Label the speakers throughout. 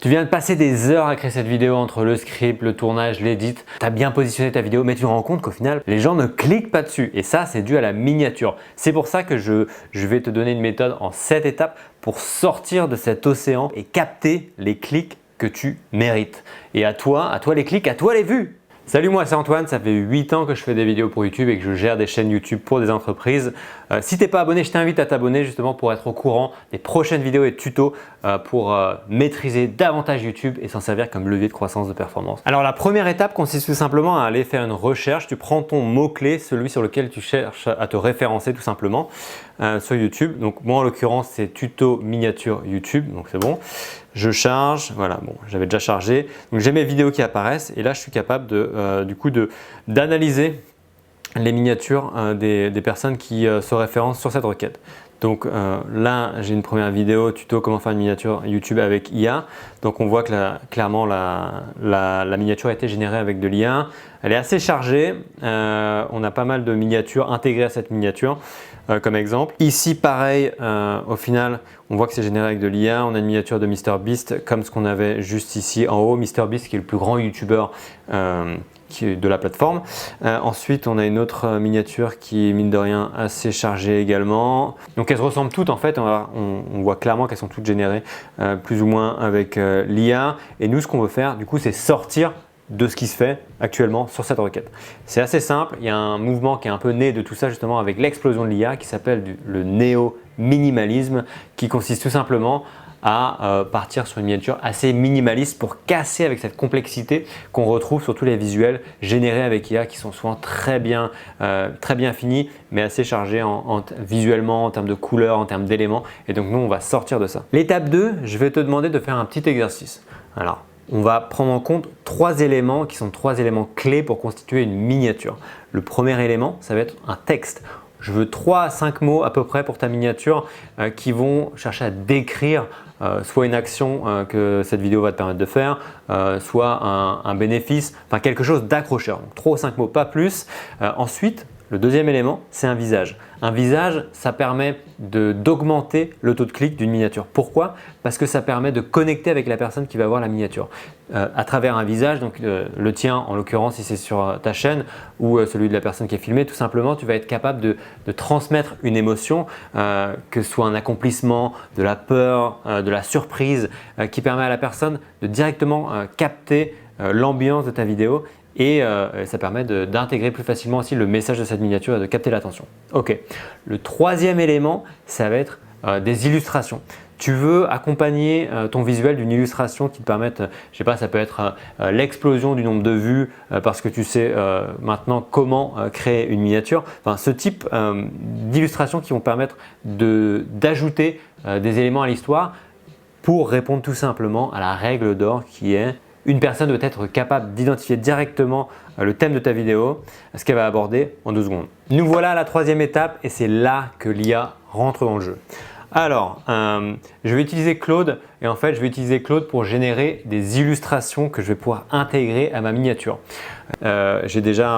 Speaker 1: Tu viens de passer des heures à créer cette vidéo entre le script, le tournage, l'édit. Tu as bien positionné ta vidéo, mais tu te rends compte qu'au final, les gens ne cliquent pas dessus. Et ça, c'est dû à la miniature. C'est pour ça que je vais te donner une méthode en 7 étapes pour sortir de cet océan et capter les clics que tu mérites. Et à toi les clics, à toi les vues. Salut, moi c'est Antoine, ça fait 8 ans que je fais des vidéos pour YouTube et que je gère des chaînes YouTube pour des entreprises. Si tu n'es pas abonné, je t'invite à t'abonner justement pour être au courant des prochaines vidéos et tutos pour maîtriser davantage YouTube et s'en servir comme levier de croissance de performance. Alors la première étape consiste tout simplement à aller faire une recherche. Tu prends ton mot-clé, celui sur lequel tu cherches à te référencer tout simplement sur YouTube. Donc moi en l'occurrence c'est tuto miniature YouTube, donc c'est bon. Je charge, voilà, bon, j'avais déjà chargé. Donc j'ai mes vidéos qui apparaissent et là je suis capable d'analyser les miniatures des personnes qui se référencent sur cette requête. Donc là j'ai une première vidéo tuto comment faire une miniature YouTube avec IA. Donc on voit que clairement la miniature a été générée avec de l'IA. Elle est assez chargée, on a pas mal de miniatures intégrées à cette miniature comme exemple. Ici pareil, au final on voit que c'est généré avec de l'IA. On a une miniature de MrBeast comme ce qu'on avait juste ici en haut. MrBeast qui est le plus grand YouTuber de la plateforme. Ensuite on a une autre miniature qui est mine de rien assez chargée également. Donc elles se ressemblent toutes en fait, on voit clairement qu'elles sont toutes générées plus ou moins avec l'IA. Et nous ce qu'on veut faire du coup c'est sortir de ce qui se fait actuellement sur cette requête. C'est assez simple, il y a un mouvement qui est un peu né de tout ça justement avec l'explosion de l'IA qui s'appelle le néo-minimalisme, qui consiste tout simplement à partir sur une miniature assez minimaliste pour casser avec cette complexité qu'on retrouve sur tous les visuels générés avec IA qui sont souvent très bien finis mais assez chargés visuellement, en termes de couleurs, en termes d'éléments, et donc nous on va sortir de ça. L'étape 2, je vais te demander de faire un petit exercice. Alors, on va prendre en compte 3 éléments qui sont 3 éléments clés pour constituer une miniature. Le premier élément, ça va être un texte. Je veux 3 à 5 mots à peu près pour ta miniature qui vont chercher à décrire soit une action que cette vidéo va te permettre de faire, soit un bénéfice, enfin quelque chose d'accrocheur. Donc 3 ou 5 mots, pas plus. Ensuite, le deuxième élément, c'est un visage. Un visage, ça permet d'augmenter le taux de clic d'une miniature. Pourquoi? Parce que ça permet de connecter avec la personne qui va voir la miniature. À travers un visage, donc le tien en l'occurrence si c'est sur ta chaîne ou celui de la personne qui est filmée, tout simplement tu vas être capable de transmettre une émotion, que ce soit un accomplissement, de la peur, de la surprise, qui permet à la personne de directement capter l'ambiance de ta vidéo. Et ça permet d'intégrer plus facilement aussi le message de cette miniature et de capter l'attention. Ok. Le troisième élément, ça va être des illustrations. Tu veux accompagner ton visuel d'une illustration qui te permette, je sais pas, ça peut être l'explosion du nombre de vues parce que tu sais maintenant comment créer une miniature. Enfin, ce type d'illustrations qui vont permettre d'ajouter des éléments à l'histoire pour répondre tout simplement à la règle d'or qui est: une personne doit être capable d'identifier directement le thème de ta vidéo, ce qu'elle va aborder en 2 secondes. Nous voilà à la 3e étape et c'est là que l'IA rentre dans le jeu. Alors, je vais utiliser Claude et en fait, je vais utiliser Claude pour générer des illustrations que je vais pouvoir intégrer à ma miniature. J'ai déjà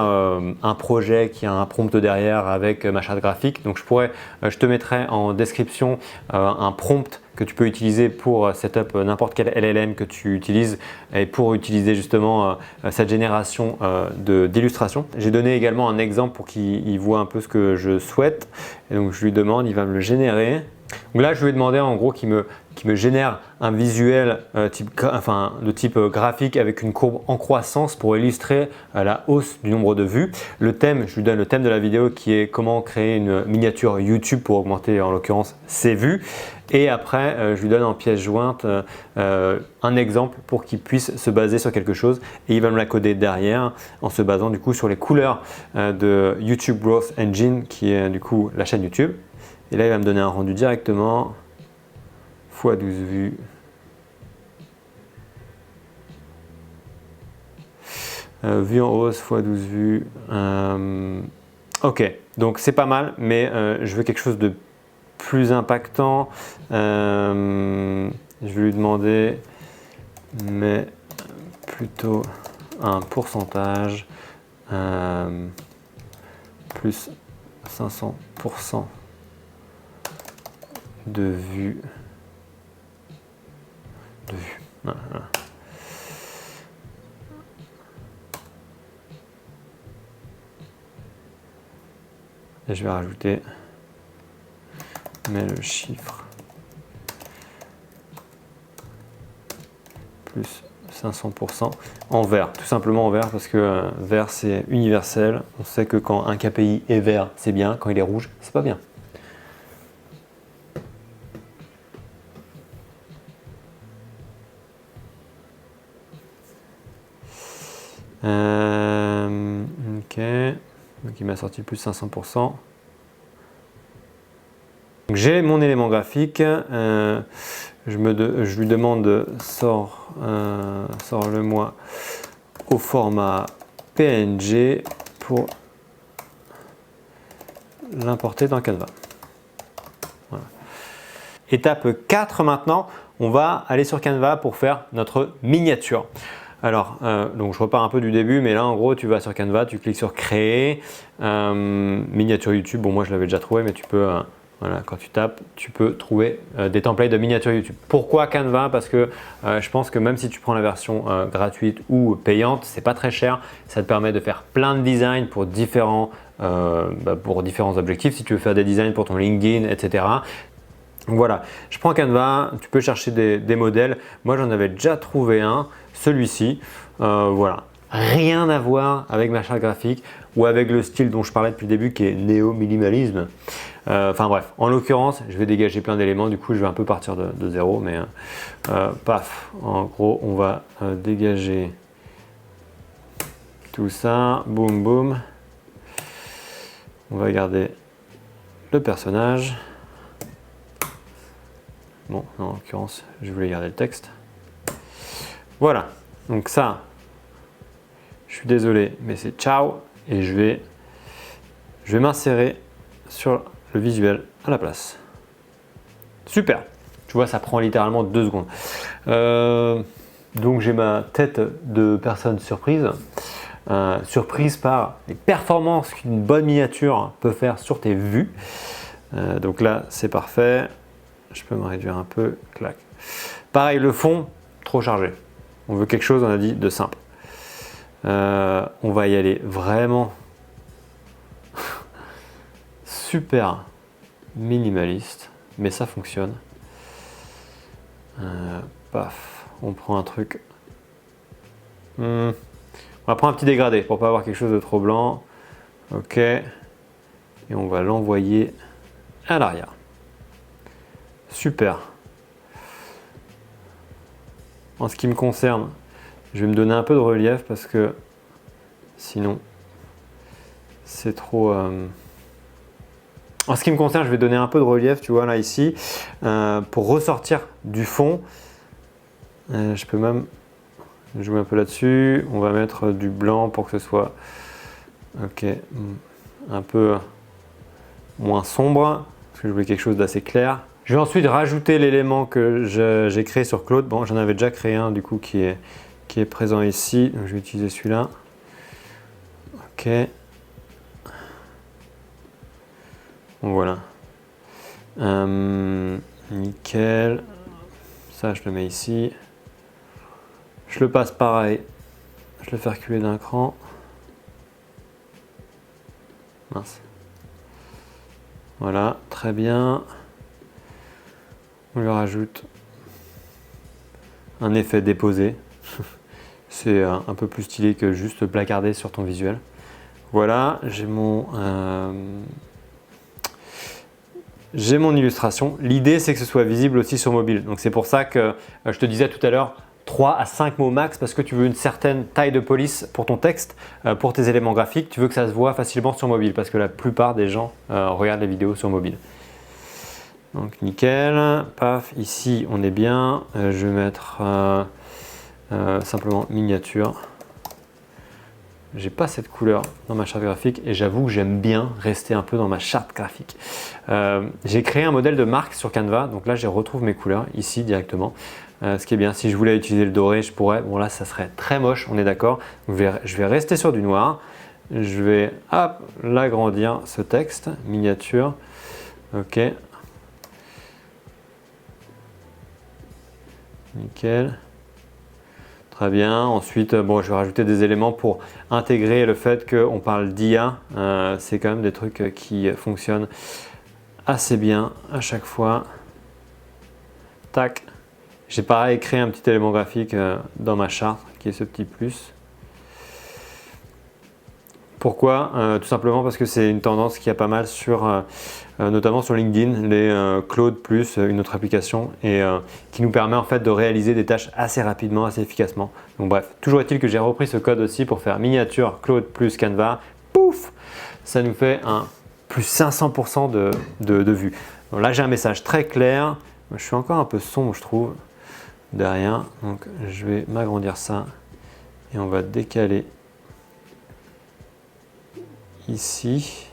Speaker 1: un projet qui a un prompt derrière avec ma charte graphique, donc je te mettrai en description un prompt que tu peux utiliser pour setup n'importe quel LLM que tu utilises et pour utiliser justement cette génération d'illustrations. J'ai donné également un exemple pour qu'il voit un peu ce que je souhaite et donc je lui demande, il va me le générer. Donc là, je lui ai demandé en gros qu'il me génère un visuel de type graphique avec une courbe en croissance pour illustrer la hausse du nombre de vues. Le thème, je lui donne le thème de la vidéo qui est comment créer une miniature YouTube pour augmenter en l'occurrence ses vues. Et après, je lui donne en pièce jointe un exemple pour qu'il puisse se baser sur quelque chose et il va me la coder derrière en se basant du coup sur les couleurs de YouTube Growth Engine qui est du coup la chaîne YouTube. Et là, il va me donner un rendu directement, x 12 vues. Vue en hausse, x 12 vues. Ok, donc c'est pas mal, mais je veux quelque chose de plus impactant. Je vais lui demander, mais plutôt un pourcentage, plus 500% de vues. Voilà. Et je vais rajouter, mais le chiffre plus 500% en vert, tout simplement en vert parce que vert c'est universel. On sait que quand un KPI est vert, c'est bien, quand il est rouge, c'est pas bien. Ok, donc il m'a sorti plus 500%. J'ai mon élément graphique, je lui demande sors-le moi au format PNG pour l'importer dans Canva. Voilà. Étape 4 maintenant, on va aller sur Canva pour faire notre miniature. Alors, donc je repars un peu du début, mais là en gros tu vas sur Canva, tu cliques sur créer, miniature YouTube, bon moi je l'avais déjà trouvé, mais tu peux, voilà, quand tu tapes, tu peux trouver des templates de miniature YouTube. Pourquoi Canva? Parce que je pense que même si tu prends la version gratuite ou payante, c'est pas très cher, ça te permet de faire plein de designs pour différents objectifs, si tu veux faire des designs pour ton LinkedIn, etc. Voilà, je prends Canva, tu peux chercher des modèles. Moi, j'en avais déjà trouvé un, celui-ci. Voilà, rien à voir avec ma charte graphique ou avec le style dont je parlais depuis le début qui est néo-minimalisme. Enfin bref, en l'occurrence, je vais dégager plein d'éléments. Du coup, je vais un peu partir de zéro, mais paf, en gros, on va dégager tout ça. Boum, boum. On va garder le personnage. Bon, en l'occurrence, je voulais garder le texte. Voilà, donc ça, je suis désolé, mais c'est ciao. Et je vais m'insérer sur le visuel à la place. Super, tu vois, ça prend littéralement 2 secondes. Donc j'ai ma tête de personne surprise. Surprise par les performances qu'une bonne miniature peut faire sur tes vues. Donc là, c'est parfait. Je peux me réduire un peu, clac. Pareil, le fond, trop chargé. On veut quelque chose, on a dit, de simple. On va y aller vraiment super minimaliste, mais ça fonctionne. Paf, on prend un truc. On va prendre un petit dégradé pour pas avoir quelque chose de trop blanc. Ok. Et on va l'envoyer à l'arrière. Super. En ce qui me concerne, je vais me donner un peu de relief parce que sinon c'est trop... En ce qui me concerne, je vais donner un peu de relief, tu vois là ici, pour ressortir du fond. Je peux même jouer un peu là-dessus. On va mettre du blanc pour que ce soit un peu moins sombre, parce que je voulais quelque chose d'assez clair. Je vais ensuite rajouter l'élément que j'ai créé sur Claude. Bon, j'en avais déjà créé un du coup qui est présent ici. Donc je vais utiliser celui-là. Ok. Bon, voilà. Nickel. Ça, je le mets ici. Je le passe pareil. Je le fais reculer d'un cran. Mince. Voilà, très bien. On lui rajoute un effet déposé. C'est un peu plus stylé que juste placarder sur ton visuel. Voilà, j'ai mon illustration. L'idée, c'est que ce soit visible aussi sur mobile. Donc c'est pour ça que je te disais tout à l'heure 3 à 5 mots max parce que tu veux une certaine taille de police pour ton texte, pour tes éléments graphiques. Tu veux que ça se voit facilement sur mobile parce que la plupart des gens regardent les vidéos sur mobile. Donc nickel, paf, ici on est bien. Je vais mettre simplement miniature. J'ai pas cette couleur dans ma charte graphique et j'avoue que j'aime bien rester un peu dans ma charte graphique. J'ai créé un modèle de marque sur Canva, donc là je retrouve mes couleurs ici directement. Ce qui est bien, si je voulais utiliser le doré, je pourrais. Bon là ça serait très moche, on est d'accord. Je vais rester sur du noir. Je vais l'agrandir ce texte, miniature. Ok. Nickel. Très bien. Ensuite, bon, je vais rajouter des éléments pour intégrer le fait qu'on parle d'IA. C'est quand même des trucs qui fonctionnent assez bien à chaque fois. Tac. J'ai pareil créé un petit élément graphique dans ma charte qui est ce petit plus. Pourquoi? Tout simplement parce que c'est une tendance qui a pas mal sur, notamment sur LinkedIn, les Claude plus une autre application et qui nous permet en fait de réaliser des tâches assez rapidement, assez efficacement. Donc bref, toujours est-il que j'ai repris ce code aussi pour faire miniature Claude plus Canva. Pouf! Ça nous fait un plus 500% de vues. Donc là j'ai un message très clair. Je suis encore un peu sombre je trouve derrière. Donc je vais m'agrandir ça et on va décaler ici.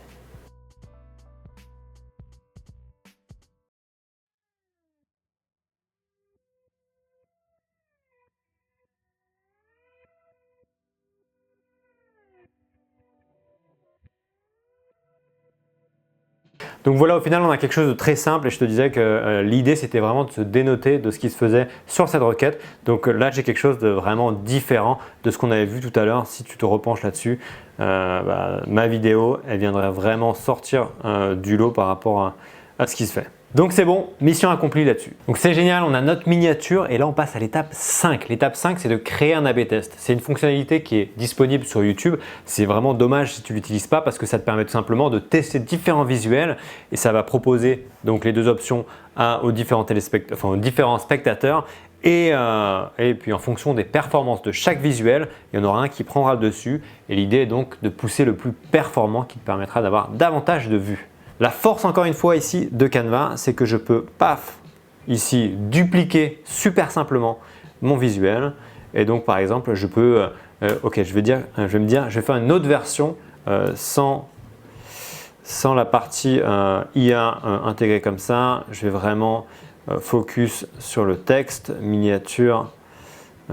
Speaker 1: Donc voilà, au final, on a quelque chose de très simple et je te disais que l'idée, c'était vraiment de se dénoter de ce qui se faisait sur cette requête. Donc là, j'ai quelque chose de vraiment différent de ce qu'on avait vu tout à l'heure. Si tu te repenches là-dessus, ma vidéo, elle viendrait vraiment sortir du lot par rapport à ce qui se fait. Donc c'est bon, mission accomplie là-dessus. Donc c'est génial, on a notre miniature et là on passe à l'étape 5. L'étape 5, c'est de créer un A/B test. C'est une fonctionnalité qui est disponible sur YouTube. C'est vraiment dommage si tu ne l'utilises pas parce que ça te permet tout simplement de tester différents visuels et ça va proposer donc les deux options aux différents aux différents spectateurs. Et puis en fonction des performances de chaque visuel, il y en aura un qui prendra le dessus. Et l'idée est donc de pousser le plus performant qui te permettra d'avoir davantage de vues. La force encore une fois ici de Canva, c'est que je peux, paf, ici dupliquer super simplement mon visuel. Et donc par exemple, je peux, ok, je vais me dire, je vais faire une autre version sans la partie IA intégrée comme ça. Je vais vraiment focus sur le texte, miniature,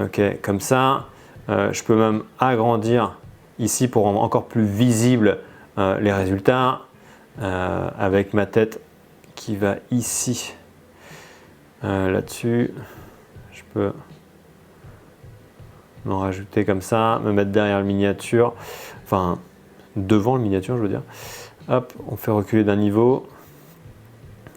Speaker 1: ok, comme ça. Je peux même agrandir ici pour rendre encore plus visible les résultats. Avec ma tête qui va ici là-dessus, je peux m'en rajouter comme ça, me mettre derrière le miniature, enfin devant le miniature je veux dire. Hop, on fait reculer d'un niveau.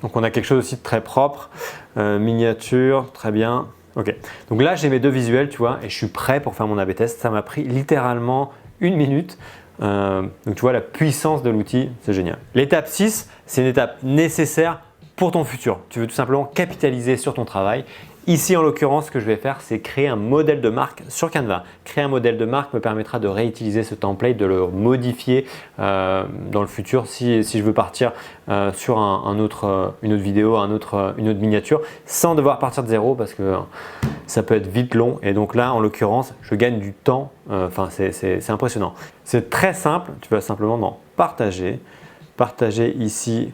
Speaker 1: Donc on a quelque chose aussi de très propre, miniature, très bien. Ok, donc là j'ai mes deux visuels tu vois et je suis prêt pour faire mon A/B test. Ça m'a pris littéralement 1 minute. Donc tu vois la puissance de l'outil, c'est génial. L'étape 6, c'est une étape nécessaire pour ton futur. Tu veux tout simplement capitaliser sur ton travail. Ici en l'occurrence, ce que je vais faire, c'est créer un modèle de marque sur Canva. Créer un modèle de marque me permettra de réutiliser ce template, de le modifier dans le futur si je veux partir sur une autre vidéo, une autre miniature sans devoir partir de zéro parce que ça peut être vite long et donc là en l'occurrence je gagne du temps, c'est impressionnant. C'est très simple, tu vas simplement dans partager ici,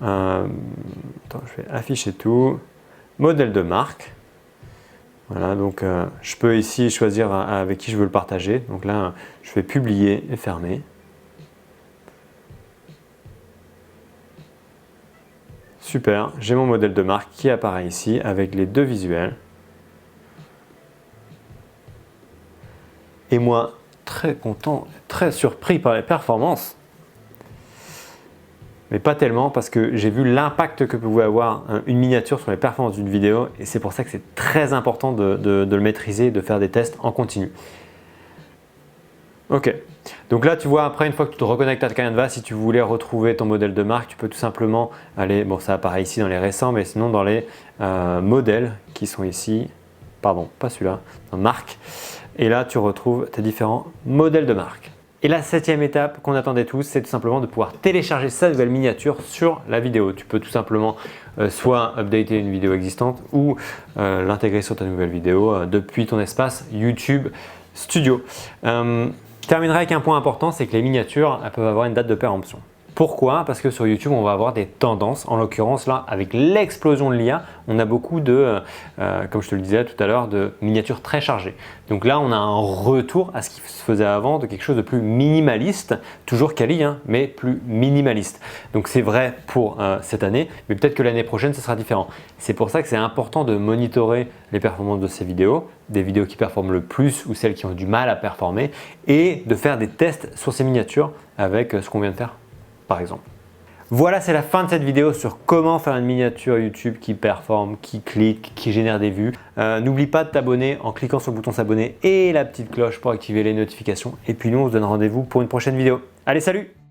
Speaker 1: attends, je vais afficher tout, modèle de marque, voilà donc je peux ici choisir avec qui je veux le partager, donc là je fais publier et fermer. Super, j'ai mon modèle de marque qui apparaît ici avec les deux visuels. Et moi, très content, très surpris par les performances. Mais pas tellement parce que j'ai vu l'impact que pouvait avoir une miniature sur les performances d'une vidéo et c'est pour ça que c'est très important de le maîtriser et de faire des tests en continu. Ok, donc là tu vois après une fois que tu te reconnectes à Canva, si tu voulais retrouver ton modèle de marque, tu peux tout simplement aller, bon ça apparaît ici dans les récents, mais sinon dans les modèles qui sont ici, pardon pas celui-là, dans marque. Et là, tu retrouves tes différents modèles de marque. Et la 7e étape qu'on attendait tous, c'est tout simplement de pouvoir télécharger sa nouvelle miniature sur la vidéo. Tu peux tout simplement soit updater une vidéo existante ou l'intégrer sur ta nouvelle vidéo depuis ton espace YouTube Studio. Je terminerai avec un point important, c'est que les miniatures elles peuvent avoir une date de péremption. Pourquoi? Parce que sur YouTube, on va avoir des tendances. En l'occurrence, là, avec l'explosion de l'IA, on a beaucoup de, comme je te le disais tout à l'heure, de miniatures très chargées. Donc là, on a un retour à ce qui se faisait avant, de quelque chose de plus minimaliste, toujours quali, hein, mais plus minimaliste. Donc c'est vrai pour cette année, mais peut-être que l'année prochaine, ce sera différent. C'est pour ça que c'est important de monitorer les performances de ces vidéos, des vidéos qui performent le plus ou celles qui ont du mal à performer, et de faire des tests sur ces miniatures avec ce qu'on vient de faire, par exemple. Voilà, c'est la fin de cette vidéo sur comment faire une miniature YouTube qui performe, qui clique, qui génère des vues. N'oublie pas de t'abonner en cliquant sur le bouton s'abonner et la petite cloche pour activer les notifications. Et puis nous, on se donne rendez-vous pour une prochaine vidéo. Allez, salut!